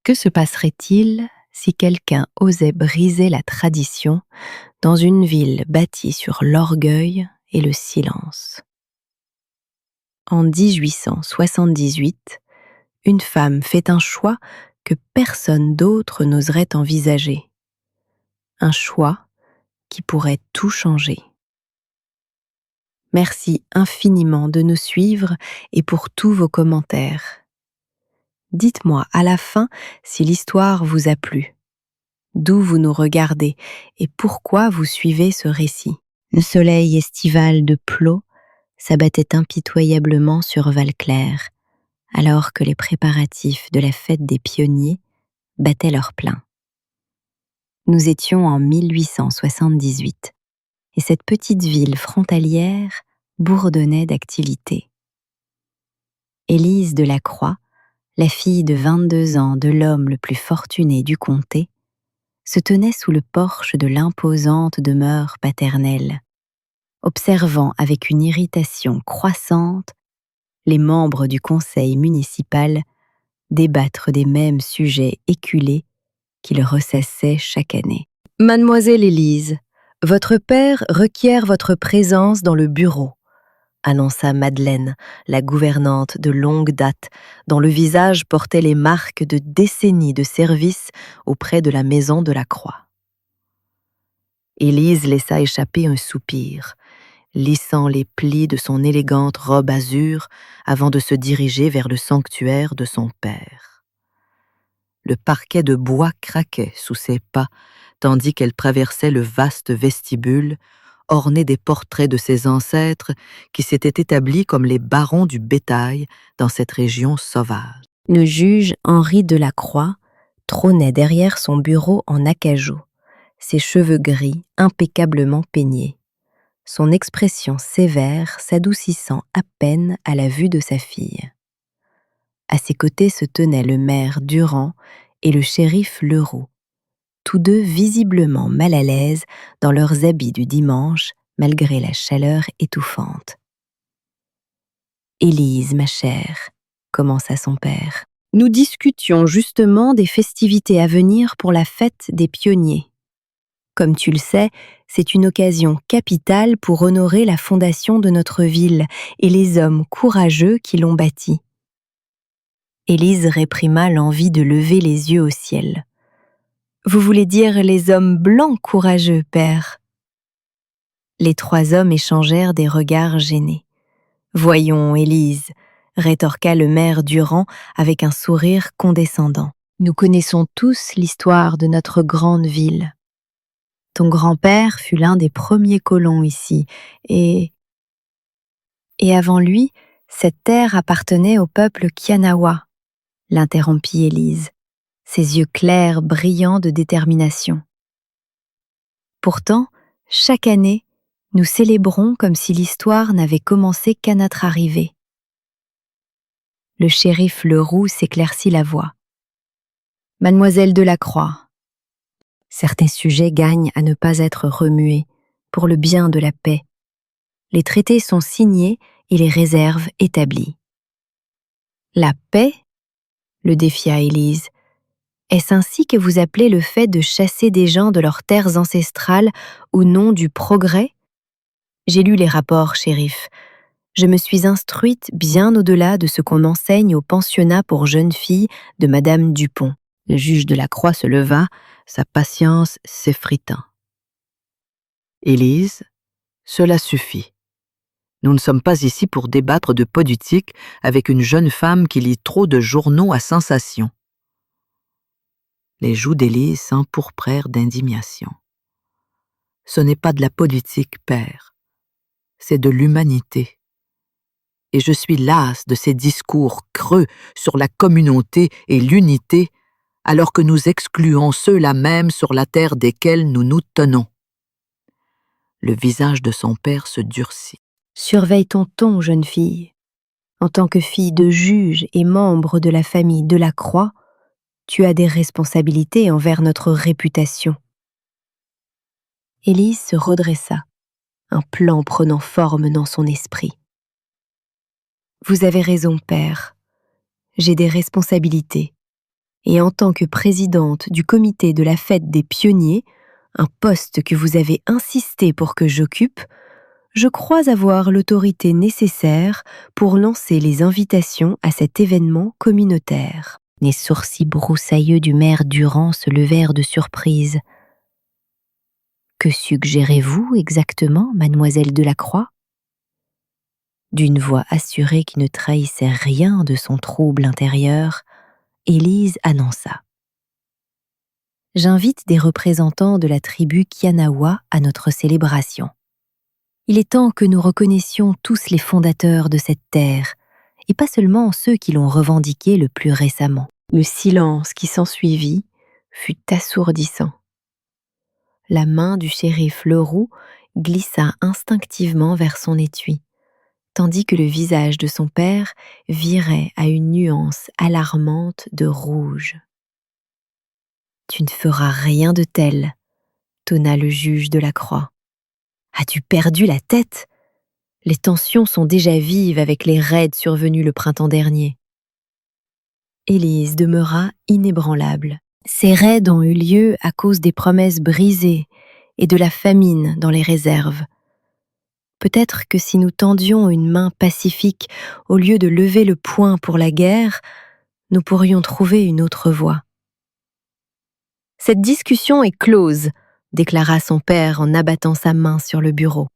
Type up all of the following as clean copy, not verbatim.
Que se passerait-il si quelqu'un osait briser la tradition dans une ville bâtie sur l'orgueil et le silence? En 1878, une femme fait un choix que personne d'autre n'oserait envisager. Un choix qui pourrait tout changer. Merci infiniment de nous suivre et pour tous vos commentaires. Dites-moi à la fin si l'histoire vous a plu, d'où vous nous regardez et pourquoi vous suivez ce récit. Le soleil estival de Plot s'abattait impitoyablement sur Valclair, alors que les préparatifs de la fête des pionniers battaient leur plein. Nous étions en 1878, et cette petite ville frontalière bourdonnait d'activité. Élise de la Croix, la fille de 22 ans de l'homme le plus fortuné du comté, se tenait sous le porche de l'imposante demeure paternelle, observant avec une irritation croissante les membres du conseil municipal débattre des mêmes sujets éculés qui le ressassaient chaque année. « Mademoiselle Élise, votre père requiert votre présence dans le bureau », annonça Madeleine, la gouvernante de longue date, dont le visage portait les marques de décennies de service auprès de la maison de la Croix. Élise laissa échapper un soupir, lissant les plis de son élégante robe azur avant de se diriger vers le sanctuaire de son père. Le parquet de bois craquait sous ses pas, tandis qu'elle traversait le vaste vestibule, orné des portraits de ses ancêtres qui s'étaient établis comme les barons du bétail dans cette région sauvage. Le juge Henri de la Croix trônait derrière son bureau en acajou, ses cheveux gris impeccablement peignés, son expression sévère s'adoucissant à peine à la vue de sa fille. À ses côtés se tenaient le maire Durand et le shérif Leroux, tous deux visiblement mal à l'aise dans leurs habits du dimanche, malgré la chaleur étouffante. « Élise, ma chère, » commença son père, « nous discutions justement des festivités à venir pour la fête des pionniers. Comme tu le sais, c'est une occasion capitale pour honorer la fondation de notre ville et les hommes courageux qui l'ont bâtie. » Élise réprima l'envie de lever les yeux au ciel. « Vous voulez dire les hommes blancs courageux, père ?» Les trois hommes échangèrent des regards gênés. « Voyons, Élise, » rétorqua le maire Durand avec un sourire condescendant. « Nous connaissons tous l'histoire de notre grande ville. Ton grand-père fut l'un des premiers colons ici, et avant lui, cette terre appartenait au peuple Kianawa, » l'interrompit Élise, ses yeux clairs brillants de détermination. « Pourtant, chaque année, nous célébrons comme si l'histoire n'avait commencé qu'à notre arrivée. » Le shérif Leroux s'éclaircit la voix. « Mademoiselle de la Croix, certains sujets gagnent à ne pas être remués pour le bien de la paix. Les traités sont signés et les réserves établies. » « La paix ?» le défia Élise. « Est-ce ainsi que vous appelez le fait de chasser des gens de leurs terres ancestrales au nom du progrès ? J'ai lu les rapports, shérif. Je me suis instruite bien au-delà de ce qu'on enseigne au pensionnat pour jeunes filles de Madame Dupont. » Le juge de la Croix se leva, sa patience s'effritant. « Élise, cela suffit. Nous ne sommes pas ici pour débattre de politique avec une jeune femme qui lit trop de journaux à sensation. » Les joues d'Élise s'empourprèrent d'indignation. « Ce n'est pas de la politique, père. C'est de l'humanité. Et je suis lasse de ces discours creux sur la communauté et l'unité, alors que nous excluons ceux-là même sur la terre desquels nous nous tenons. » Le visage de son père se durcit. « Surveille ton ton, jeune fille. En tant que fille de juge et membre de la famille de la Croix, tu as des responsabilités envers notre réputation. » Élise se redressa, un plan prenant forme dans son esprit. « Vous avez raison, père. J'ai des responsabilités, et en tant que présidente du comité de la fête des pionniers, un poste que vous avez insisté pour que j'occupe, je crois avoir l'autorité nécessaire pour lancer les invitations à cet événement communautaire. » Les sourcils broussailleux du maire Durand se levèrent de surprise. « Que suggérez-vous exactement, mademoiselle Delacroix ?» D'une voix assurée qui ne trahissait rien de son trouble intérieur, Élise annonça. « J'invite des représentants de la tribu Kianawa à notre célébration. Il est temps que nous reconnaissions tous les fondateurs de cette terre, et pas seulement ceux qui l'ont revendiquée le plus récemment. » Le silence qui s'ensuivit fut assourdissant. La main du shérif Leroux glissa instinctivement vers son étui, tandis que le visage de son père virait à une nuance alarmante de rouge. « Tu ne feras rien de tel, » tonna le juge Delacroix. « As-tu perdu la tête ? Les tensions sont déjà vives avec les raids survenus le printemps dernier. » Élise demeura inébranlable. Ces raids ont eu lieu à cause des promesses brisées et de la famine dans les réserves. Peut-être que si nous tendions une main pacifique au lieu de lever le poing pour la guerre, nous pourrions trouver une autre voie. « Cette discussion est close, » déclara son père en abattant sa main sur le bureau.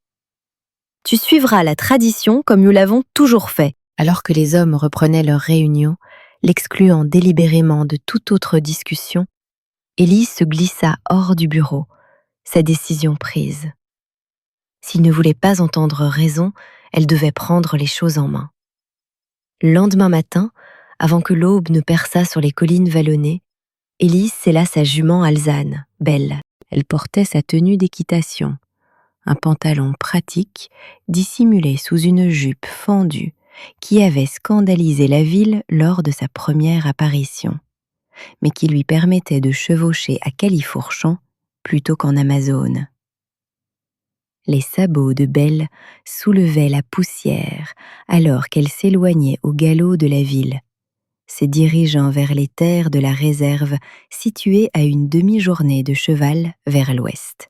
« Tu suivras la tradition comme nous l'avons toujours fait. » Alors que les hommes reprenaient leur réunion, l'excluant délibérément de toute autre discussion, Élise se glissa hors du bureau, sa décision prise. S'il ne voulait pas entendre raison, elle devait prendre les choses en main. Le lendemain matin, avant que l'aube ne perçât sur les collines vallonnées, Élise sella sa jument alezane, Belle. Elle portait sa tenue d'équitation, un pantalon pratique dissimulé sous une jupe fendue qui avait scandalisé la ville lors de sa première apparition, mais qui lui permettait de chevaucher à califourchon plutôt qu'en Amazone. Les sabots de Belle soulevaient la poussière alors qu'elle s'éloignait au galop de la ville, se dirigeant vers les terres de la réserve situées à une demi-journée de cheval vers l'ouest.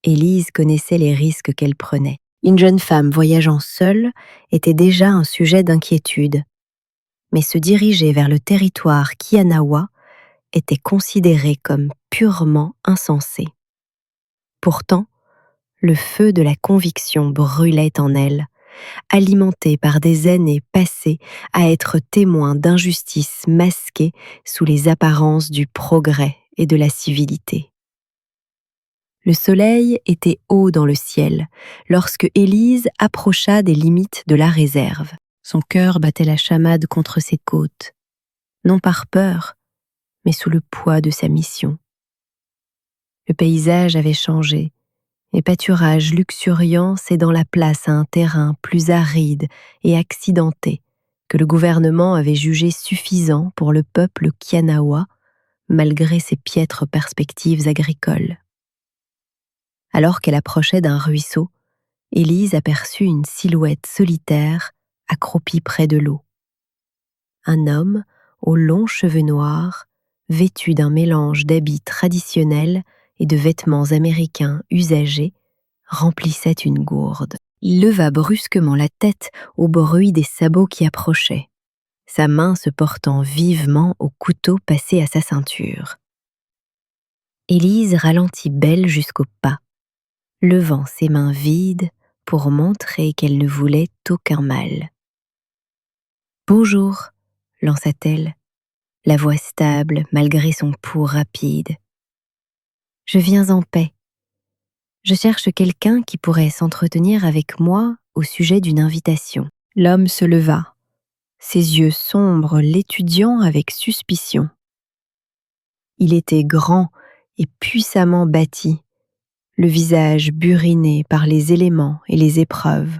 Élise connaissait les risques qu'elle prenait. Une jeune femme voyageant seule était déjà un sujet d'inquiétude, mais se diriger vers le territoire Kianawa était considéré comme purement insensé. Pourtant, le feu de la conviction brûlait en elle, alimenté par des années passées à être témoin d'injustices masquées sous les apparences du progrès et de la civilité. Le soleil était haut dans le ciel lorsque Élise approcha des limites de la réserve. Son cœur battait la chamade contre ses côtes, non par peur, mais sous le poids de sa mission. Le paysage avait changé, les pâturages luxuriants cédant la place à un terrain plus aride et accidenté que le gouvernement avait jugé suffisant pour le peuple Kianawa, malgré ses piètres perspectives agricoles. Alors qu'elle approchait d'un ruisseau, Élise aperçut une silhouette solitaire accroupie près de l'eau. Un homme aux longs cheveux noirs, vêtu d'un mélange d'habits traditionnels et de vêtements américains usagés, remplissait une gourde. Il leva brusquement la tête au bruit des sabots qui approchaient, sa main se portant vivement au couteau passé à sa ceinture. Élise ralentit Belle jusqu'au pas, levant ses mains vides pour montrer qu'elle ne voulait aucun mal. « Bonjour », lança-t-elle, la voix stable malgré son pouls rapide. « Je viens en paix. Je cherche quelqu'un qui pourrait s'entretenir avec moi au sujet d'une invitation. » L'homme se leva, ses yeux sombres l'étudiant avec suspicion. Il était grand et puissamment bâti, le visage buriné par les éléments et les épreuves.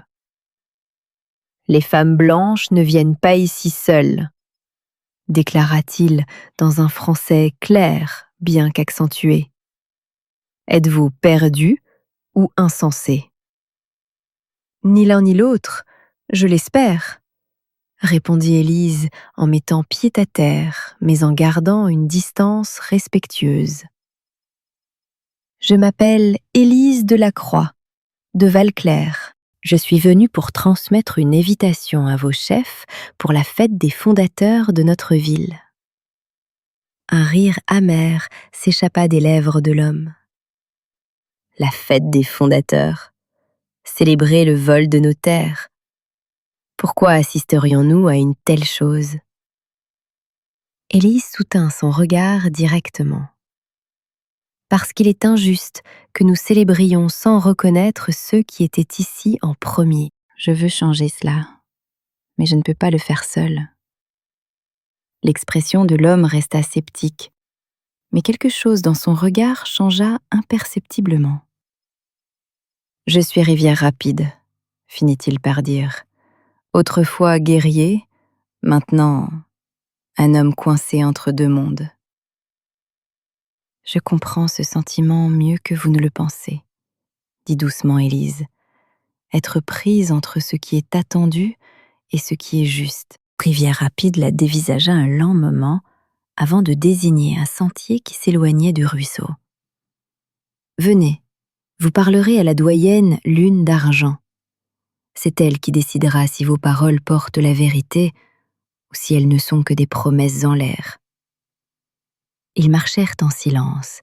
« Les femmes blanches ne viennent pas ici seules, » déclara-t-il dans un français clair, bien qu'accentué. « Êtes-vous perdu ou insensé ? » « Ni l'un ni l'autre, je l'espère. » répondit Élise en mettant pied à terre, mais en gardant une distance respectueuse. Je m'appelle Élise Delacroix, de Valclair. Je suis venue pour transmettre une invitation à vos chefs pour la fête des fondateurs de notre ville. Un rire amer s'échappa des lèvres de l'homme. La fête des fondateurs, célébrer le vol de nos terres. Pourquoi assisterions-nous à une telle chose? Élise soutint son regard directement. Parce qu'il est injuste que nous célébrions sans reconnaître ceux qui étaient ici en premier. Je veux changer cela, mais je ne peux pas le faire seul. L'expression de l'homme resta sceptique, mais quelque chose dans son regard changea imperceptiblement. Je suis Rivière Rapide, finit-il par dire. Autrefois guerrier, maintenant un homme coincé entre deux mondes. Je comprends ce sentiment mieux que vous ne le pensez, dit doucement Élise. Être prise entre ce qui est attendu et ce qui est juste. Rivière Rapide la dévisagea un lent moment avant de désigner un sentier qui s'éloignait du ruisseau. Venez, vous parlerez à la doyenne Lune d'Argent. C'est elle qui décidera si vos paroles portent la vérité ou si elles ne sont que des promesses en l'air. Ils marchèrent en silence,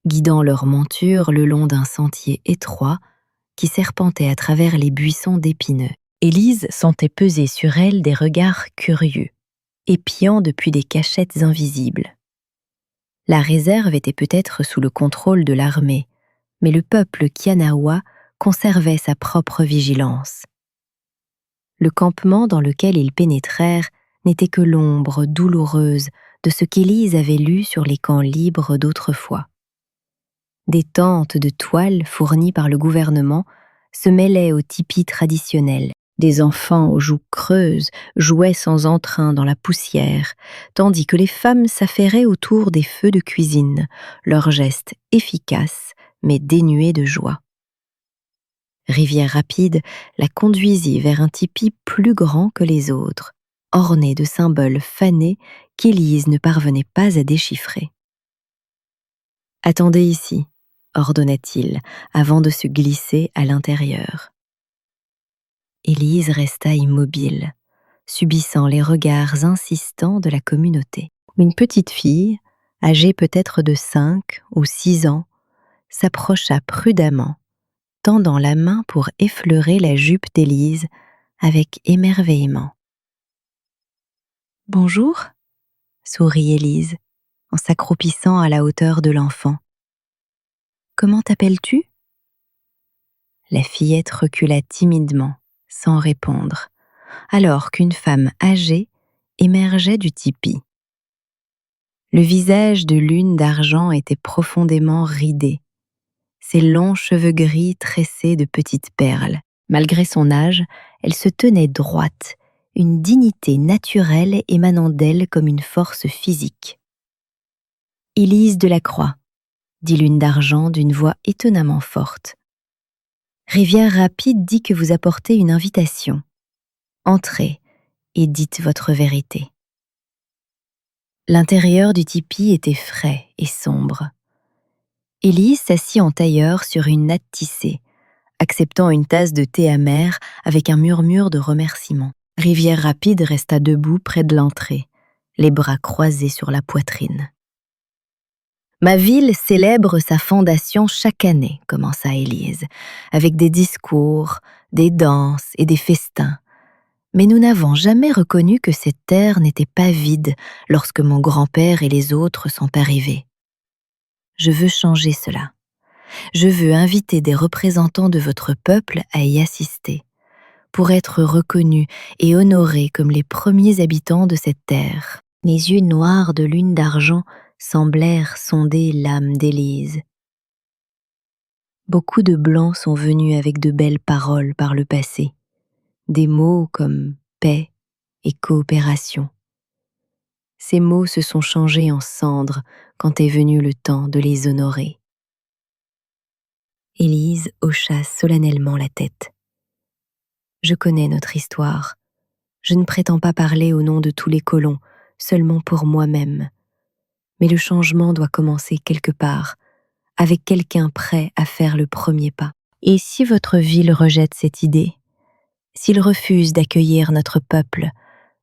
guidant leur monture le long d'un sentier étroit qui serpentait à travers les buissons d'épineux. Élise sentait peser sur elle des regards curieux, épiant depuis des cachettes invisibles. La réserve était peut-être sous le contrôle de l'armée, mais le peuple Kianawa conservait sa propre vigilance. Le campement dans lequel ils pénétrèrent n'était que l'ombre douloureuse de ce qu'Élise avait lu sur les camps libres d'autrefois. Des tentes de toile fournies par le gouvernement se mêlaient aux tipis traditionnels. Des enfants aux joues creuses jouaient sans entrain dans la poussière, tandis que les femmes s'affairaient autour des feux de cuisine, leurs gestes efficaces mais dénués de joie. Rivière Rapide la conduisit vers un tipi plus grand que les autres, orné de symboles fanés qu'Élise ne parvenait pas à déchiffrer. « Attendez ici », ordonna-t-il, avant de se glisser à l'intérieur. Élise resta immobile, subissant les regards insistants de la communauté. Une petite fille, âgée peut-être de 5 ou 6 ans, s'approcha prudemment, tendant la main pour effleurer la jupe d'Élise avec émerveillement. « Bonjour », sourit Élise, en s'accroupissant à la hauteur de l'enfant. « Comment t'appelles-tu » La fillette recula timidement, sans répondre, alors qu'une femme âgée émergeait du tipi. Le visage de Lune d'Argent était profondément ridé, ses longs cheveux gris tressés de petites perles. Malgré son âge, elle se tenait droite, une dignité naturelle émanant d'elle comme une force physique. « Élise Delacroix », dit Lune d'Argent d'une voix étonnamment forte. « Rivière Rapide dit que vous apportez une invitation. Entrez et dites votre vérité. » L'intérieur du tipi était frais et sombre. Élise s'assit en tailleur sur une natte tissée, acceptant une tasse de thé amer avec un murmure de remerciements. Rivière Rapide resta debout près de l'entrée, les bras croisés sur la poitrine. « Ma ville célèbre sa fondation chaque année, commença Élise, avec des discours, des danses et des festins. Mais nous n'avons jamais reconnu que cette terre n'était pas vide lorsque mon grand-père et les autres sont arrivés. Je veux changer cela. Je veux inviter des représentants de votre peuple à y assister, pour être reconnus et honorés comme les premiers habitants de cette terre. » Les yeux noirs de Lune d'Argent semblèrent sonder l'âme d'Élise. Beaucoup de blancs sont venus avec de belles paroles par le passé, des mots comme paix et coopération. Ces mots se sont changés en cendres quand est venu le temps de les honorer. Élise hocha solennellement la tête. « Je connais notre histoire. Je ne prétends pas parler au nom de tous les colons, seulement pour moi-même. Mais le changement doit commencer quelque part, avec quelqu'un prêt à faire le premier pas. Et si votre ville rejette cette idée, s'il refuse d'accueillir notre peuple,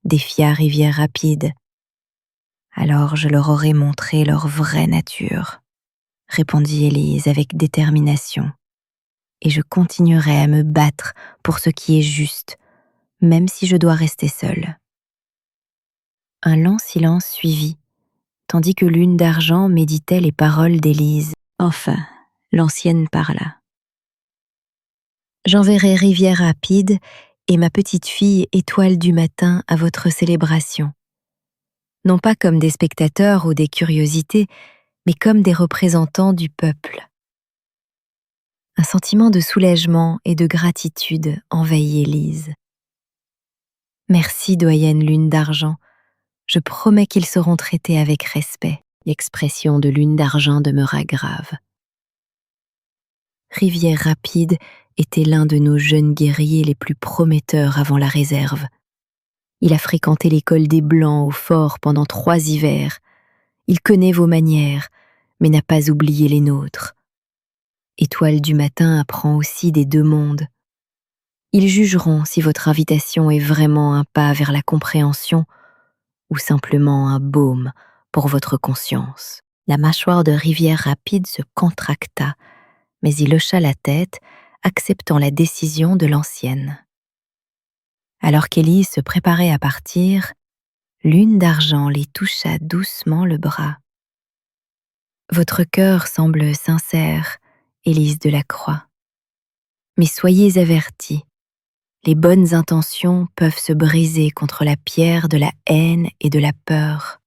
défia Rivière Rapide, alors je leur aurai montré leur vraie nature, répondit Élise avec détermination. Et je continuerai à me battre pour ce qui est juste, même si je dois rester seule. Un long silence suivit, tandis que Lune d'Argent méditait les paroles d'Élise. Enfin, l'ancienne parla. J'enverrai Rivière Rapide et ma petite fille Étoile du Matin à votre célébration. Non pas comme des spectateurs ou des curiosités, mais comme des représentants du peuple. Un sentiment de soulagement et de gratitude envahit Élise. Merci, doyenne Lune d'Argent. Je promets qu'ils seront traités avec respect. L'expression de Lune d'Argent demeura grave. Rivière Rapide était l'un de nos jeunes guerriers les plus prometteurs avant la réserve. Il a fréquenté l'école des Blancs au fort pendant 3 hivers. Il connaît vos manières, mais n'a pas oublié les nôtres. Étoile du Matin apprend aussi des 2 mondes. Ils jugeront si votre invitation est vraiment un pas vers la compréhension ou simplement un baume pour votre conscience. La mâchoire de Rivière Rapide se contracta, mais il hocha la tête, acceptant la décision de l'ancienne. Alors qu'Élise se préparait à partir, Lune d'Argent les toucha doucement le bras. Votre cœur semble sincère, Élise de la Croix. Mais soyez avertis, les bonnes intentions peuvent se briser contre la pierre de la haine et de la peur.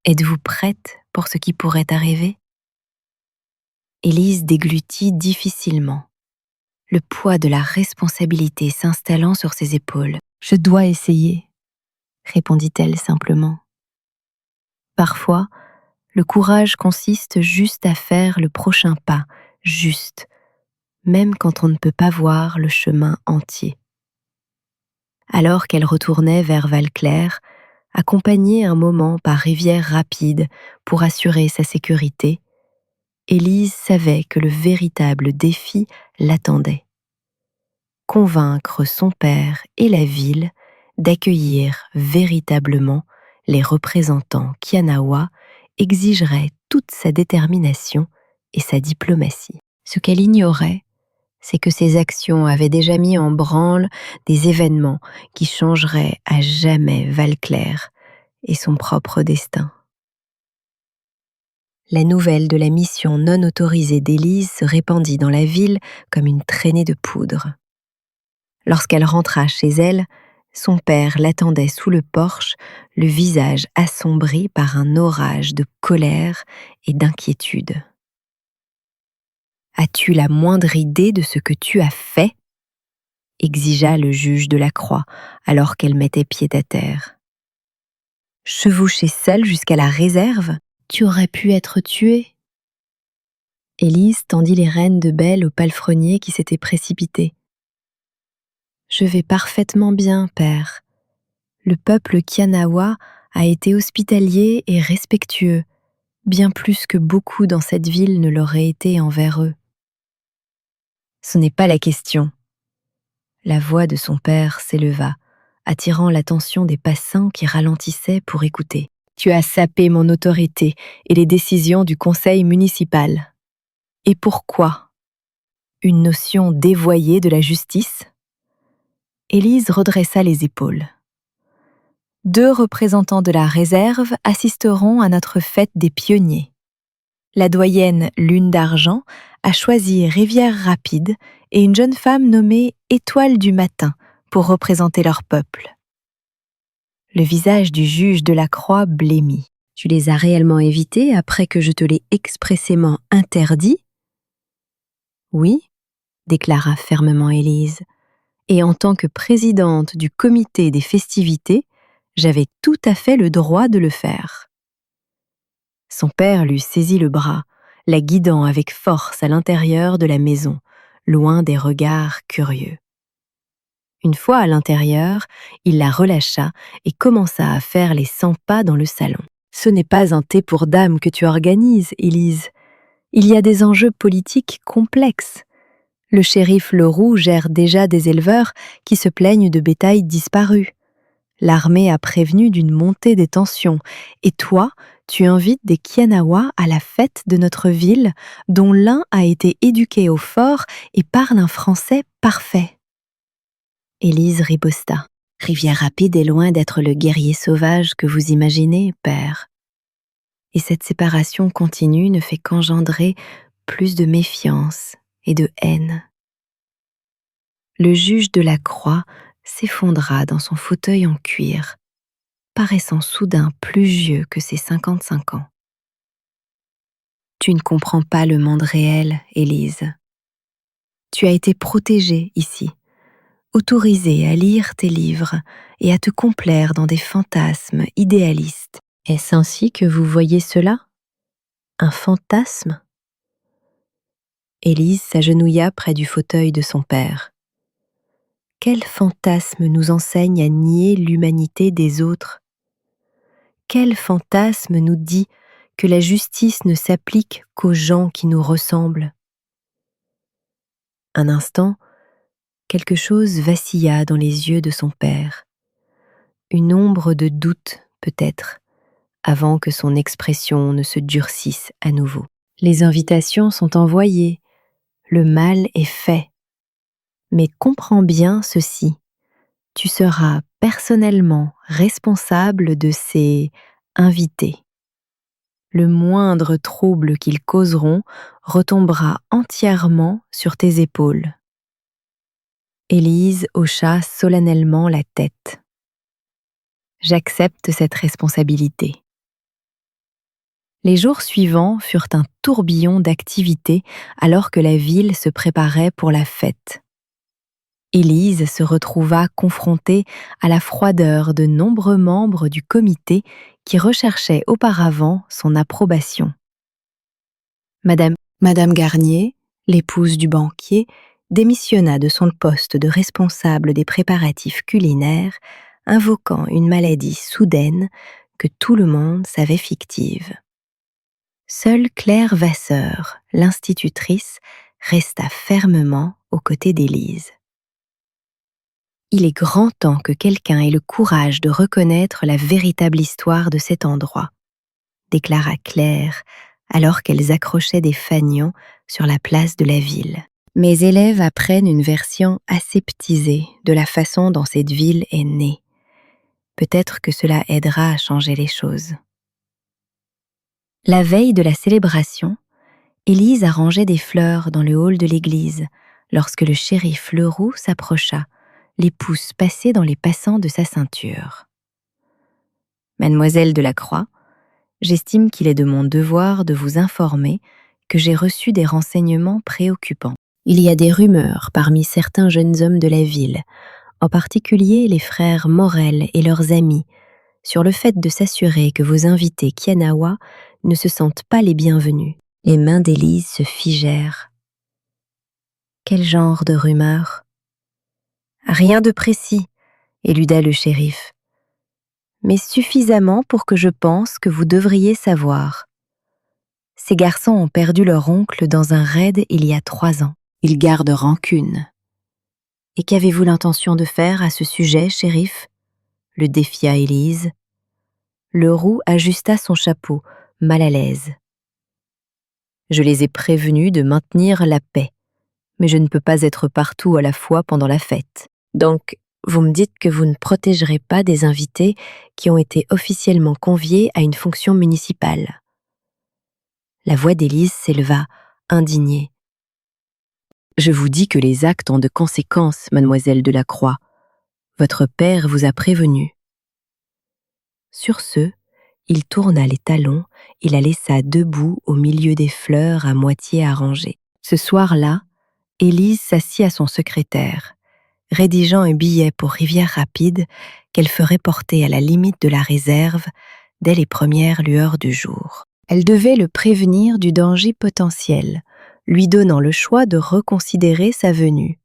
Êtes-vous prête pour ce qui pourrait arriver ? Élise déglutit difficilement, le poids de la responsabilité s'installant sur ses épaules. « Je dois essayer », répondit-elle simplement. Parfois, le courage consiste juste à faire le prochain pas, juste, même quand on ne peut pas voir le chemin entier. Alors qu'elle retournait vers Valclair, accompagnée un moment par Rivière Rapide pour assurer sa sécurité, Élise savait que le véritable défi l'attendait. Convaincre son père et la ville d'accueillir véritablement les représentants Kianawa exigerait toute sa détermination et sa diplomatie. Ce qu'elle ignorait, c'est que ses actions avaient déjà mis en branle des événements qui changeraient à jamais Valclair et son propre destin. La nouvelle de la mission non autorisée d'Élise se répandit dans la ville comme une traînée de poudre. Lorsqu'elle rentra chez elle, son père l'attendait sous le porche, le visage assombri par un orage de colère et d'inquiétude. « As-tu la moindre idée de ce que tu as fait ?» exigea le juge de la Croix alors qu'elle mettait pied à terre. « Chevaucher seule jusqu'à la réserve ? Tu aurais pu être tuée. » Élise tendit les rênes de Belle au palefrenier qui s'était précipité. « Je vais parfaitement bien, père. Le peuple Kianawa a été hospitalier et respectueux, bien plus que beaucoup dans cette ville ne l'auraient été envers eux. » Ce n'est pas la question. La voix de son père s'éleva, attirant l'attention des passants qui ralentissaient pour écouter. « Tu as sapé mon autorité et les décisions du conseil municipal. Et pourquoi ? Une notion dévoyée de la justice ?» Élise redressa les épaules. « 2 représentants de la réserve assisteront à notre fête des pionniers. La doyenne Lune d'Argent a choisi Rivière Rapide et une jeune femme nommée Étoile du Matin pour représenter leur peuple. » Le visage du juge de la Croix blêmit. « Tu les as réellement invités après que je te l'ai expressément interdit ?»« Oui, » déclara fermement Élise. « Et en tant que présidente du comité des festivités, j'avais tout à fait le droit de le faire. » Son père lui saisit le bras, la guidant avec force à l'intérieur de la maison, loin des regards curieux. Une fois à l'intérieur, il la relâcha et commença à faire les 100 pas dans le salon. Ce n'est pas un thé pour dames que tu organises, Élise. Il y a des enjeux politiques complexes. Le shérif Leroux gère déjà des éleveurs qui se plaignent de bétail disparu. L'armée a prévenu d'une montée des tensions. Et toi, tu invites des Kianawa à la fête de notre ville, dont l'un a été éduqué au fort et parle un français parfait. Élise riposta. Rivière Rapide est loin d'être le guerrier sauvage que vous imaginez, père. Et cette séparation continue ne fait qu'engendrer plus de méfiance et de haine. Le juge de la Croix s'effondra dans son fauteuil en cuir, paraissant soudain plus vieux que ses 55 ans. Tu ne comprends pas le monde réel, Élise. Tu as été protégée ici, autorisée à lire tes livres et à te complaire dans des fantasmes idéalistes. Est-ce ainsi que vous voyez cela? Un fantasme? Élise s'agenouilla près du fauteuil de son père. Quel fantasme nous enseigne à nier l'humanité des autres? Quel fantasme nous dit que la justice ne s'applique qu'aux gens qui nous ressemblent? Un instant, quelque chose vacilla dans les yeux de son père. Une ombre de doute, peut-être, avant que son expression ne se durcisse à nouveau. Les invitations sont envoyées, le mal est fait. Mais comprends bien ceci, tu seras personnellement responsable de ces invités. Le moindre trouble qu'ils causeront retombera entièrement sur tes épaules. Élise hocha solennellement la tête. J'accepte cette responsabilité. Les jours suivants furent un tourbillon d'activités alors que la ville se préparait pour la fête. Élise se retrouva confrontée à la froideur de nombreux membres du comité qui recherchaient auparavant son approbation. Madame Garnier, l'épouse du banquier, démissionna de son poste de responsable des préparatifs culinaires, invoquant une maladie soudaine que tout le monde savait fictive. Seule Claire Vasseur, l'institutrice, resta fermement aux côtés d'Élise. Il est grand temps que quelqu'un ait le courage de reconnaître la véritable histoire de cet endroit, déclara Claire, alors qu'elles accrochaient des fanions sur la place de la ville. Mes élèves apprennent une version aseptisée de la façon dont cette ville est née. Peut-être que cela aidera à changer les choses. La veille de la célébration, Élise arrangeait des fleurs dans le hall de l'église lorsque le shérif Leroux s'approcha, les pouces passés dans les passants de sa ceinture. « Mademoiselle de la Croix, j'estime qu'il est de mon devoir de vous informer que j'ai reçu des renseignements préoccupants. Il y a des rumeurs parmi certains jeunes hommes de la ville, en particulier les frères Morel et leurs amis, sur le fait de s'assurer que vos invités Kianawa ne se sentent pas les bienvenus. » Les mains d'Élise se figèrent. Quel genre de rumeurs? Rien de précis, éluda le shérif. Mais suffisamment pour que je pense que vous devriez savoir. Ces garçons ont perdu leur oncle dans un raid il y a 3 ans. Ils gardent rancune. Et qu'avez-vous l'intention de faire à ce sujet, shérif? Le défia Élise. Leroux ajusta son chapeau, mal à l'aise. Je les ai prévenus de maintenir la paix, mais je ne peux pas être partout à la fois pendant la fête. Donc, vous me dites que vous ne protégerez pas des invités qui ont été officiellement conviés à une fonction municipale. La voix d'Élise s'éleva, indignée. Je vous dis que les actes ont de conséquences, mademoiselle de la Croix. Votre père vous a prévenu. Sur ce, il tourna les talons et la laissa debout au milieu des fleurs à moitié arrangées. Ce soir-là, Élise s'assit à son secrétaire, rédigeant un billet pour Rivière Rapide qu'elle ferait porter à la limite de la réserve dès les premières lueurs du jour. Elle devait le prévenir du danger potentiel, lui donnant le choix de reconsidérer sa venue.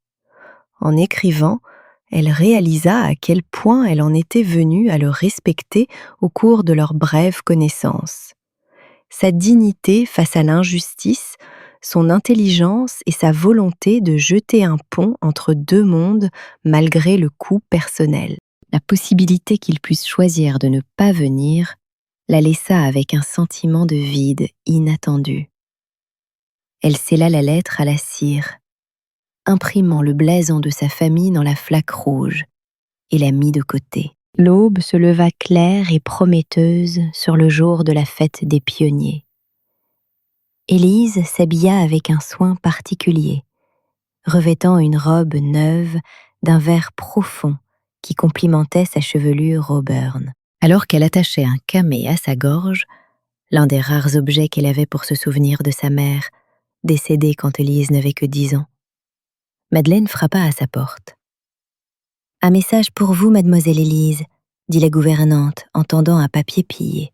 En écrivant, Elle réalisa à quel point elle en était venue à le respecter au cours de leur brève connaissance. Sa dignité face à l'injustice, son intelligence et sa volonté de jeter un pont entre deux mondes malgré le coût personnel. La possibilité qu'il puisse choisir de ne pas venir la laissa avec un sentiment de vide inattendu. Elle scella la lettre à la cire, imprimant le blason de sa famille dans la flaque rouge, et la mit de côté. L'aube se leva claire et prometteuse sur le jour de la fête des pionniers. Élise s'habilla avec un soin particulier, revêtant une robe neuve d'un vert profond qui complimentait sa chevelure auburn. Alors qu'elle attachait un camée à sa gorge, l'un des rares objets qu'elle avait pour se souvenir de sa mère, décédée quand Élise n'avait que 10 ans, Madeleine frappa à sa porte. « Un message pour vous, mademoiselle Élise », dit la gouvernante en tendant un papier pillé,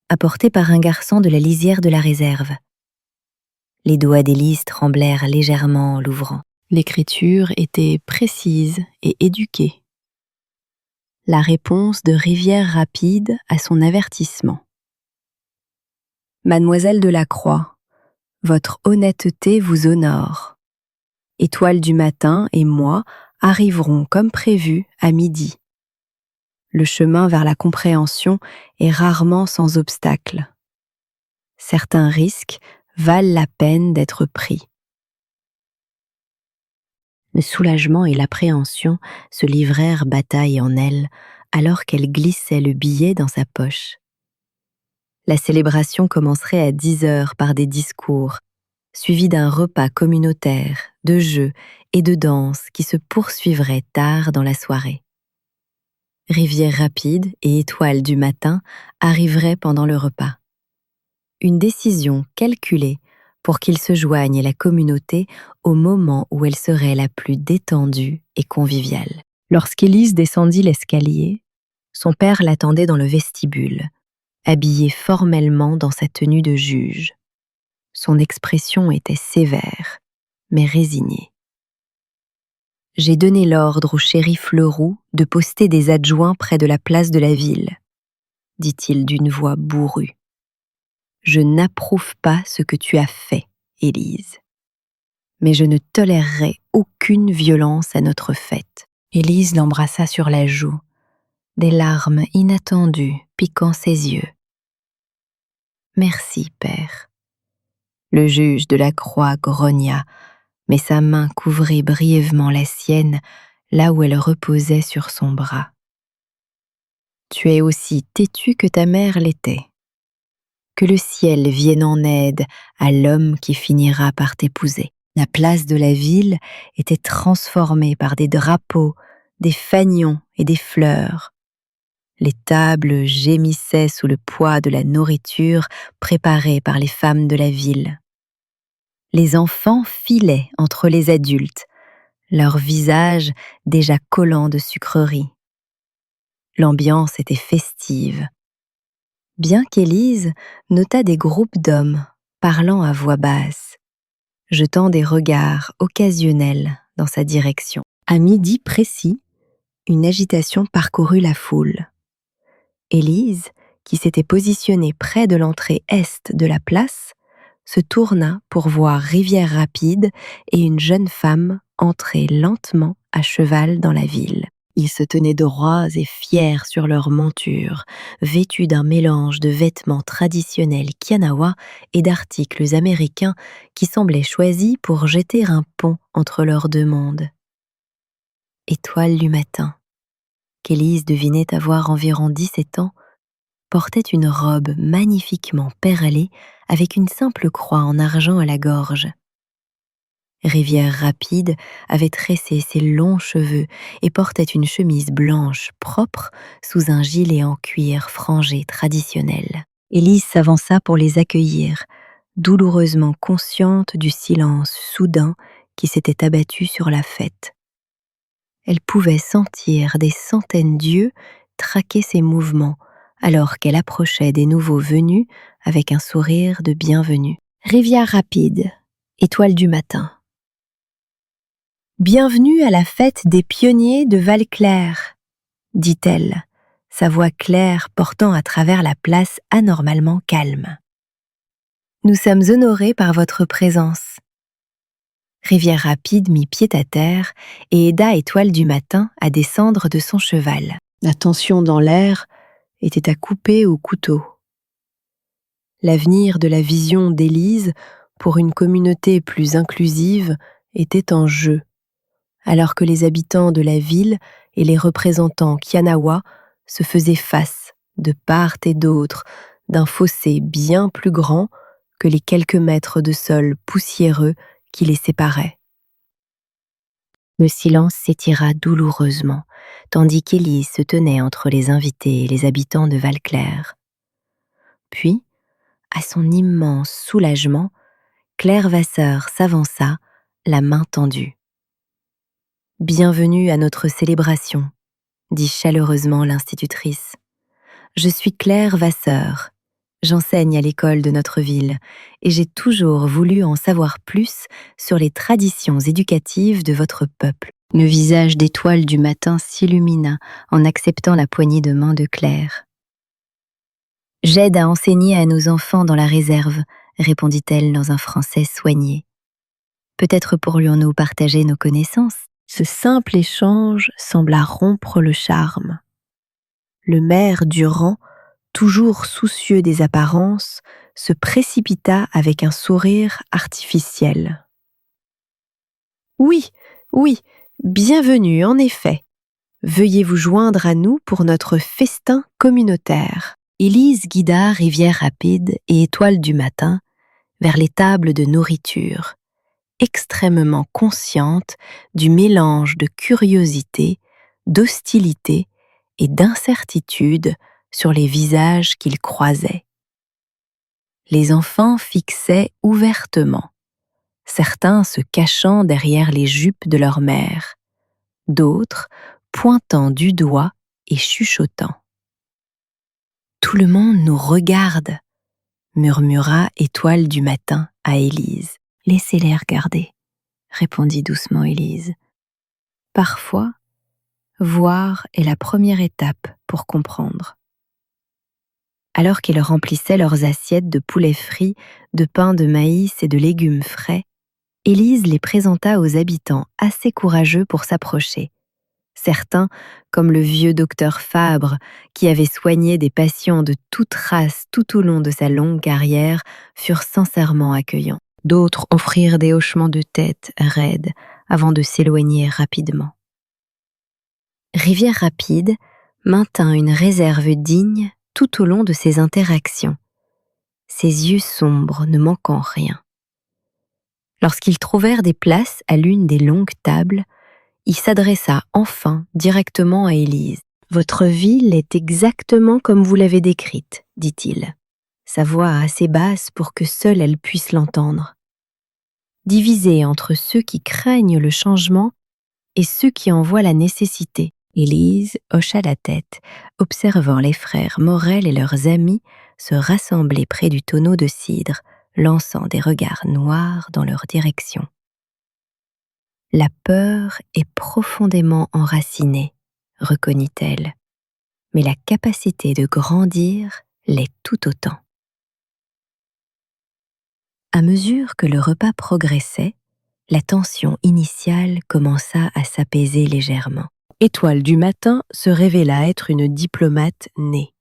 apporté par un garçon de la lisière de la réserve. Les doigts d'Élise tremblèrent légèrement en l'ouvrant. L'écriture était précise et éduquée. La réponse de Rivière Rapide à son avertissement. Mademoiselle de la Croix, votre honnêteté vous honore. Étoile du matin et moi arriverons comme prévu à midi. Le chemin vers la compréhension est rarement sans obstacle. Certains risques valent la peine d'être pris. Le soulagement et l'appréhension se livrèrent bataille en elle alors qu'elle glissait le billet dans sa poche. La célébration commencerait à 10 heures par des discours, suivis d'un repas communautaire, de jeux et de danses qui se poursuivraient tard dans la soirée. Rivière Rapide et Étoile du matin arriveraient pendant le repas. Une décision calculée pour qu'ils se joignent à la communauté au moment où elle serait la plus détendue et conviviale. Lorsqu'Élise descendit l'escalier, son père l'attendait dans le vestibule, habillé formellement dans sa tenue de juge. Son expression était sévère, mais résignée. « J'ai donné l'ordre au shérif Leroux de poster des adjoints près de la place de la ville, » dit-il d'une voix bourrue. « Je n'approuve pas ce que tu as fait, Élise. Mais je ne tolérerai aucune violence à notre fête. » Élise l'embrassa sur la joue, des larmes inattendues piquant ses yeux. « Merci, père. » Le juge de la Croix grogna, mais sa main couvrit brièvement la sienne là où elle reposait sur son bras. « Tu es aussi têtu que ta mère l'était. Que le ciel vienne en aide à l'homme qui finira par t'épouser. » La place de la ville était transformée par des drapeaux, des fanions et des fleurs. Les tables gémissaient sous le poids de la nourriture préparée par les femmes de la ville. Les enfants filaient entre les adultes, leurs visages déjà collants de sucreries. L'ambiance était festive. Bien qu'Élise notât des groupes d'hommes parlant à voix basse, jetant des regards occasionnels dans sa direction. À midi précis, une agitation parcourut la foule. Élise, qui s'était positionnée près de l'entrée est de la place, se tourna pour voir Rivière Rapide et une jeune femme entrer lentement à cheval dans la ville. Ils se tenaient droits et fiers sur leurs montures, vêtus d'un mélange de vêtements traditionnels Kianawa et d'articles américains qui semblaient choisis pour jeter un pont entre leurs deux mondes. Étoile du matin, qu'Élise devinait avoir environ 17 ans, portait une robe magnifiquement perlée avec une simple croix en argent à la gorge. Rivière Rapide avait tressé ses longs cheveux et portait une chemise blanche propre sous un gilet en cuir frangé traditionnel. Élise s'avança pour les accueillir, douloureusement consciente du silence soudain qui s'était abattu sur la fête. Elle pouvait sentir des centaines d'yeux traquer ses mouvements alors qu'elle approchait des nouveaux venus avec un sourire de bienvenue. Rivière Rapide, Étoile du matin. Bienvenue à la fête des pionniers de Valclair, dit-elle, sa voix claire portant à travers la place anormalement calme. Nous sommes honorés par votre présence. Rivière Rapide mit pied à terre et aida Étoile du Matin à descendre de son cheval. La tension dans l'air était à couper au couteau. L'avenir de la vision d'Élise pour une communauté plus inclusive était en jeu, alors que les habitants de la ville et les représentants Kianawa se faisaient face, de part et d'autre, d'un fossé bien plus grand que les quelques mètres de sol poussiéreux qui les séparaient. Le silence s'étira douloureusement, tandis qu'Élise se tenait entre les invités et les habitants de Valclair. Puis, à son immense soulagement, Claire Vasseur s'avança, la main tendue. « Bienvenue à notre célébration », dit chaleureusement l'institutrice. « Je suis Claire Vasseur. J'enseigne à l'école de notre ville et j'ai toujours voulu en savoir plus sur les traditions éducatives de votre peuple. » Le visage d'Étoile du Matin s'illumina en acceptant la poignée de main de Claire. « J'aide à enseigner à nos enfants dans la réserve, » répondit-elle dans un français soigné. « Peut-être pourrions-nous partager nos connaissances ?» Ce simple échange sembla rompre le charme. Le maire du rang, toujours soucieux des apparences, se précipita avec un sourire artificiel. « Oui, oui, bienvenue en effet. Veuillez vous joindre à nous pour notre festin communautaire. » Élise guida Rivière Rapide et Étoile du Matin vers les tables de nourriture, extrêmement consciente du mélange de curiosité, d'hostilité et d'incertitude sur les visages qu'ils croisaient. Les enfants fixaient ouvertement, certains se cachant derrière les jupes de leur mère, d'autres pointant du doigt et chuchotant. « Tout le monde nous regarde », murmura Étoile du Matin à Élise. « Laissez-les regarder », répondit doucement Élise. « Parfois, voir est la première étape pour comprendre. » Alors qu'ils remplissaient leurs assiettes de poulet frit, de pain de maïs et de légumes frais, Élise les présenta aux habitants assez courageux pour s'approcher. Certains, comme le vieux docteur Fabre, qui avait soigné des patients de toute race tout au long de sa longue carrière, furent sincèrement accueillants. D'autres offrirent des hochements de tête raides avant de s'éloigner rapidement. Rivière Rapide maintint une réserve digne tout au long de ses interactions, ses yeux sombres ne manquant rien. Lorsqu'ils trouvèrent des places à l'une des longues tables, il s'adressa enfin directement à Élise. « Votre ville est exactement comme vous l'avez décrite, » dit-il, sa voix assez basse pour que seule elle puisse l'entendre. Divisée entre ceux qui craignent le changement et ceux qui en voient la nécessité. Élise hocha la tête, observant les frères Morel et leurs amis se rassembler près du tonneau de cidre, lançant des regards noirs dans leur direction. La peur est profondément enracinée, reconnut-elle, mais la capacité de grandir l'est tout autant. À mesure que le repas progressait, la tension initiale commença à s'apaiser légèrement. Étoile du Matin se révéla être une diplomate née.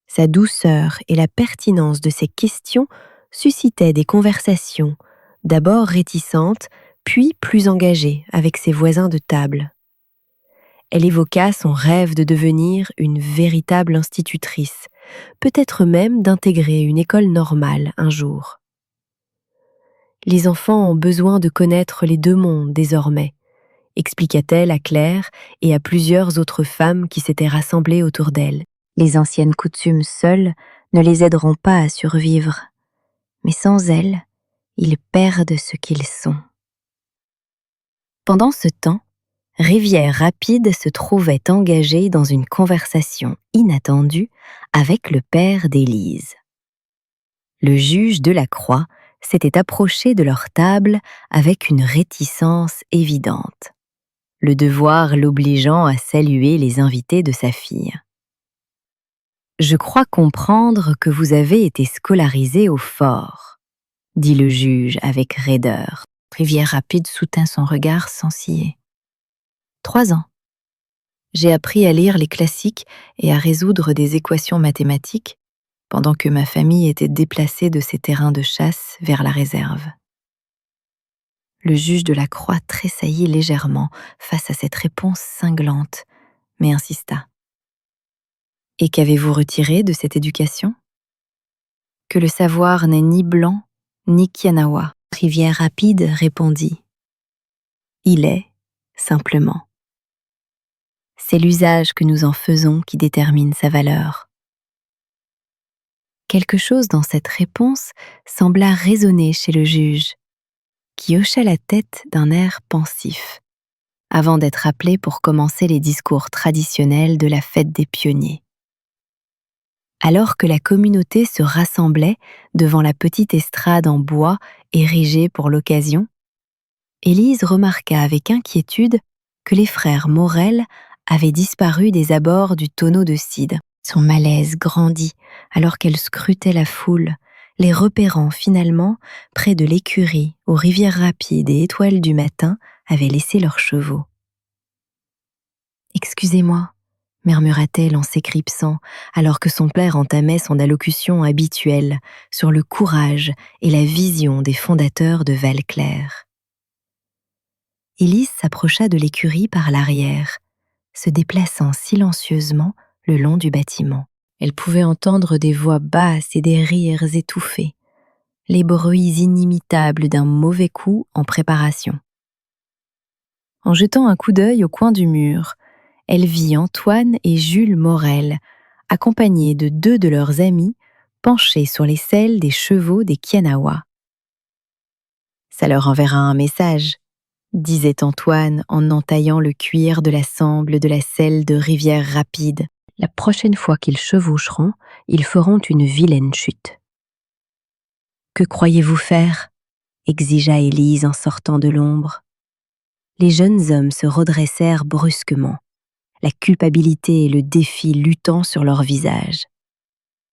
Sa douceur et la pertinence de ses questions suscitaient des conversations, d'abord réticentes, puis plus engagée avec ses voisins de table. Elle évoqua son rêve de devenir une véritable institutrice, peut-être même d'intégrer une école normale un jour. Les enfants ont besoin de connaître les deux mondes désormais, expliqua-t-elle à Claire et à plusieurs autres femmes qui s'étaient rassemblées autour d'elle. Les anciennes coutumes seules ne les aideront pas à survivre, mais sans elles, ils perdent ce qu'ils sont. Pendant ce temps, Rivière Rapide se trouvait engagée dans une conversation inattendue avec le père d'Élise. Le juge Delacroix s'était approché de leur table avec une réticence évidente, le devoir l'obligeant à saluer les invités de sa fille. « Je crois comprendre que vous avez été scolarisé au fort, » dit le juge avec raideur. Rivière Rapide soutint son regard sans ciller. « 3 ans. J'ai appris à lire les classiques et à résoudre des équations mathématiques pendant que ma famille était déplacée de ses terrains de chasse vers la réserve. » Le juge de la Croix tressaillit légèrement face à cette réponse cinglante, mais insista. « Et qu'avez-vous retiré de cette éducation ? » « Que le savoir n'est ni blanc, ni Kianawa. » Rivière Rapide répondit. « Il est, simplement. C'est l'usage que nous en faisons qui détermine sa valeur. » Quelque chose dans cette réponse sembla résonner chez le juge, qui hocha la tête d'un air pensif, avant d'être appelé pour commencer les discours traditionnels de la fête des pionniers. Alors que la communauté se rassemblait devant la petite estrade en bois érigée pour l'occasion, Élise remarqua avec inquiétude que les frères Morel avaient disparu des abords du tonneau de cidre. Son malaise grandit alors qu'elle scrutait la foule, les repérant finalement près de l'écurie où Rivière Rapide et Étoile du Matin avaient laissé leurs chevaux. « Excusez-moi, » murmura-t-elle en s'éclipsant alors que son père entamait son allocution habituelle sur le courage et la vision des fondateurs de Val-Clair. Élise s'approcha de l'écurie par l'arrière, se déplaçant silencieusement le long du bâtiment. Elle pouvait entendre des voix basses et des rires étouffés, les bruits inimitables d'un mauvais coup en préparation. En jetant un coup d'œil au coin du mur, elle vit Antoine et Jules Morel, accompagnés de 2 de leurs amis, penchés sur les selles des chevaux des Kianawa. « Ça leur enverra un message, » disait Antoine en entaillant le cuir de la sangle de la selle de Rivière Rapide. « La prochaine fois qu'ils chevaucheront, ils feront une vilaine chute. »« Que croyez-vous faire ?» exigea Élise en sortant de l'ombre. Les jeunes hommes se redressèrent brusquement, la culpabilité et le défi luttant sur leurs visages.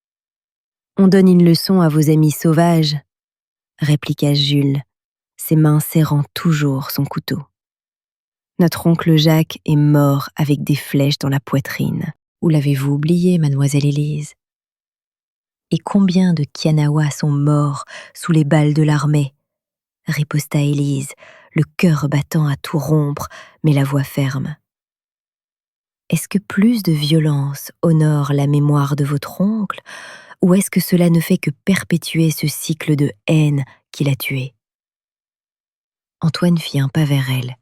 « On donne une leçon à vos amis sauvages, » répliqua Jules, ses mains serrant toujours son couteau. « Notre oncle Jacques est mort avec des flèches dans la poitrine. Où l'avez-vous oublié, mademoiselle Élise ? Et combien de Kianawa sont morts sous les balles de l'armée ?» riposta Élise, le cœur battant à tout rompre, mais la voix ferme. « Est-ce que plus de violence honore la mémoire de votre oncle, ou est-ce que cela ne fait que perpétuer ce cycle de haine qui l'a tué ?» Antoine fit un pas vers elle,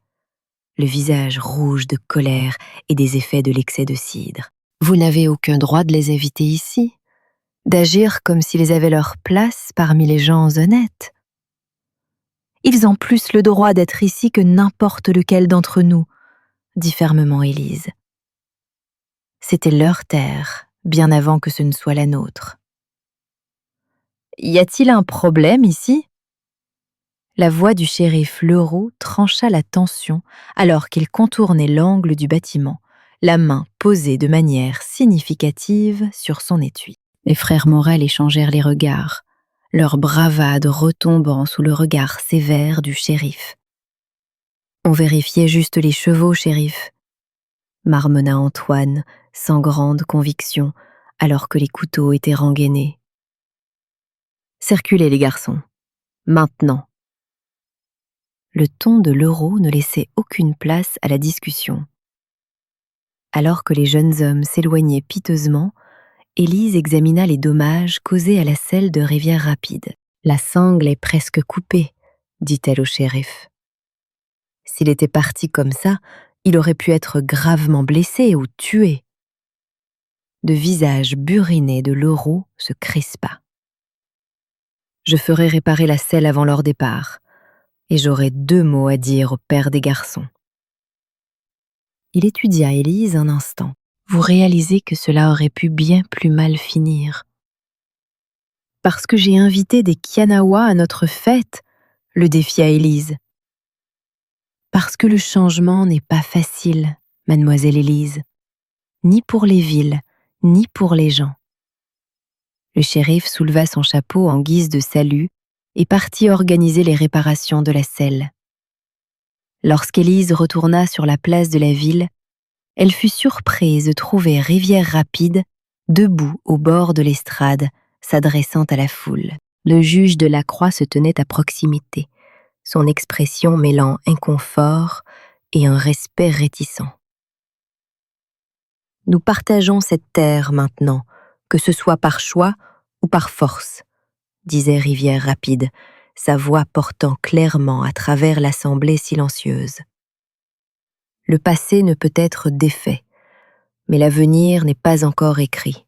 le visage rouge de colère et des effets de l'excès de cidre. « Vous n'avez aucun droit de les inviter ici, d'agir comme s'ils avaient leur place parmi les gens honnêtes. Ils ont plus le droit d'être ici que n'importe lequel d'entre nous, » dit fermement Élise. C'était leur terre, bien avant que ce ne soit la nôtre. « Y a-t-il un problème ici ?» La voix du shérif Leroux trancha la tension alors qu'il contournait l'angle du bâtiment, la main posée de manière significative sur son étui. Les frères Morel échangèrent les regards, leur bravade retombant sous le regard sévère du shérif. « On vérifiait juste les chevaux, shérif, » marmonna Antoine, sans grande conviction, alors que les couteaux étaient rengainés. « Circulez, les garçons, maintenant !» Le ton de Leroux ne laissait aucune place à la discussion. Alors que les jeunes hommes s'éloignaient piteusement, Élise examina les dommages causés à la selle de Rivière Rapide. « La sangle est presque coupée, » dit-elle au shérif. « S'il était parti comme ça, il aurait pu être gravement blessé ou tué. » Le visage buriné de Leroux se crispa. « Je ferai réparer la selle avant leur départ, et j'aurai 2 mots à dire au père des garçons. » Il étudia Élise un instant. « Vous réalisez que cela aurait pu bien plus mal finir. » Parce que j'ai invité des Kianawa à notre fête, le défia Élise. Parce que le changement n'est pas facile, mademoiselle Élise, ni pour les villes, ni pour les gens. Le shérif souleva son chapeau en guise de salut et partit organiser les réparations de la selle. Lorsqu'Élise retourna sur la place de la ville, elle fut surprise de trouver Rivière Rapide debout au bord de l'estrade, s'adressant à la foule. Le juge de la Croix se tenait à proximité, son expression mêlant inconfort et un respect réticent. Nous partageons cette terre maintenant, que ce soit par choix ou par force, disait Rivière Rapide, sa voix portant clairement à travers l'assemblée silencieuse. Le passé ne peut être défait, mais l'avenir n'est pas encore écrit.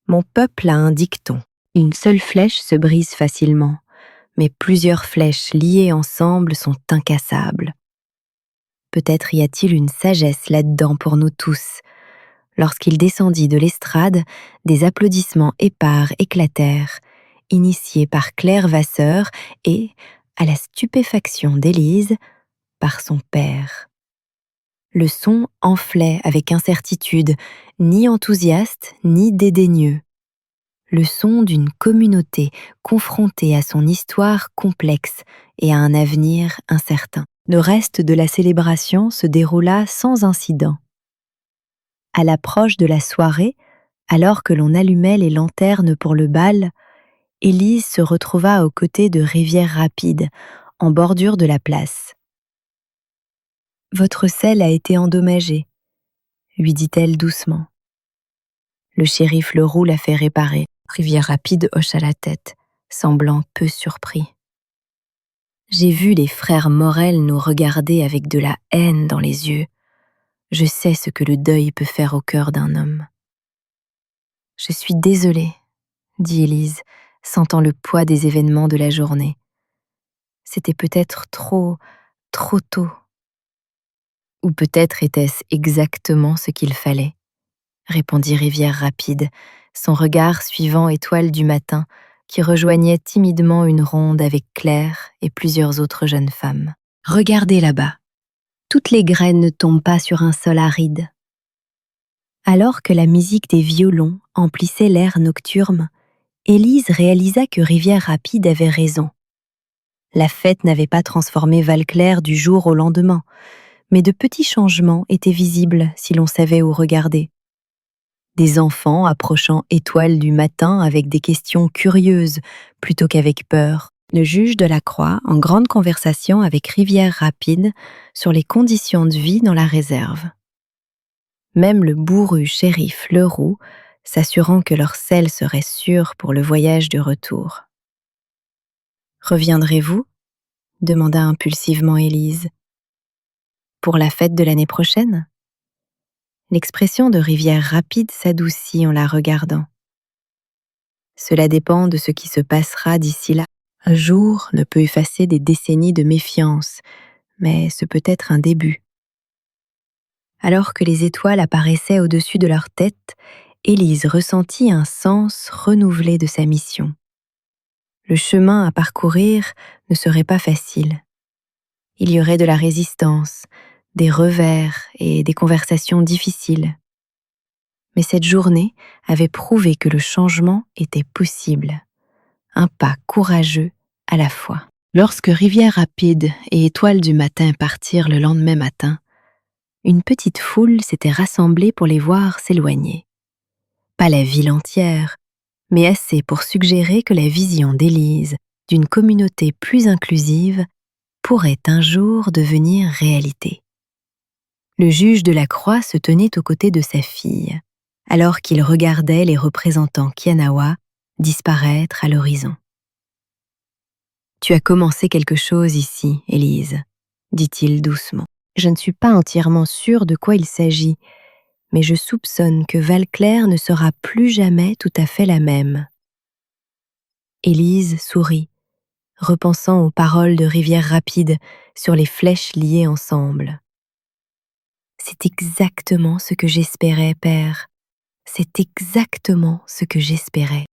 Mon peuple a un dicton. Une seule flèche se brise facilement, mais plusieurs flèches liées ensemble sont incassables. Peut-être y a-t-il une sagesse là-dedans pour nous tous. Lorsqu'il descendit de l'estrade, des applaudissements épars éclatèrent, initiés par Claire Vasseur et, à la stupéfaction d'Élise, par son père. Le son enflait avec incertitude, ni enthousiaste, ni dédaigneux. Le son d'une communauté confrontée à son histoire complexe et à un avenir incertain. Le reste de la célébration se déroula sans incident. À l'approche de la soirée, alors que l'on allumait les lanternes pour le bal, Élise se retrouva aux côtés de Rivière Rapide, en bordure de la place. « Votre selle a été endommagée », lui dit-elle doucement. Le shérif Leroux l'a fait réparer. Rivière Rapide hocha la tête, semblant peu surpris. J'ai vu les frères Morel nous regarder avec de la haine dans les yeux. Je sais ce que le deuil peut faire au cœur d'un homme. Je suis désolée, dit Élise, sentant le poids des événements de la journée. C'était peut-être trop tôt. Ou peut-être était-ce exactement ce qu'il fallait, répondit Rivière Rapide, son regard suivant Étoile du matin, qui rejoignait timidement une ronde avec Claire et plusieurs autres jeunes femmes. Regardez là-bas. Toutes les graines ne tombent pas sur un sol aride. Alors que la musique des violons emplissait l'air nocturne, Élise réalisa que Rivière Rapide avait raison. La fête n'avait pas transformé Valclair du jour au lendemain, mais de petits changements étaient visibles si l'on savait où regarder. Des enfants approchant Étoile du matin avec des questions curieuses plutôt qu'avec peur. Le juge de la Croix en grande conversation avec Rivière Rapide sur les conditions de vie dans la réserve. Même le bourru shérif Leroux s'assurant que leur selle serait sûre pour le voyage du retour. « Reviendrez-vous » demanda impulsivement Élise. « Pour la fête de l'année prochaine » L'expression de Rivière Rapide s'adoucit en la regardant. Cela dépend de ce qui se passera d'ici là. Un jour ne peut effacer des décennies de méfiance, mais ce peut être un début. Alors que les étoiles apparaissaient au-dessus de leur tête, Élise ressentit un sens renouvelé de sa mission. Le chemin à parcourir ne serait pas facile. Il y aurait de la résistance, des revers et des conversations difficiles. Mais cette journée avait prouvé que le changement était possible. Un pas courageux à la fois. Lorsque Rivière Rapide et Étoile du matin partirent le lendemain matin, une petite foule s'était rassemblée pour les voir s'éloigner. Pas la ville entière, mais assez pour suggérer que la vision d'Élise d'une communauté plus inclusive pourrait un jour devenir réalité. Le juge de la Croix se tenait aux côtés de sa fille, alors qu'il regardait les représentants Kianawa disparaître à l'horizon. « Tu as commencé quelque chose ici, Élise, » dit-il doucement. « Je ne suis pas entièrement sûre de quoi il s'agit, mais je soupçonne que Valclair ne sera plus jamais tout à fait la même. » Élise sourit, repensant aux paroles de Rivière Rapide sur les flèches liées ensemble. « C'est exactement ce que j'espérais, père. C'est exactement ce que j'espérais. »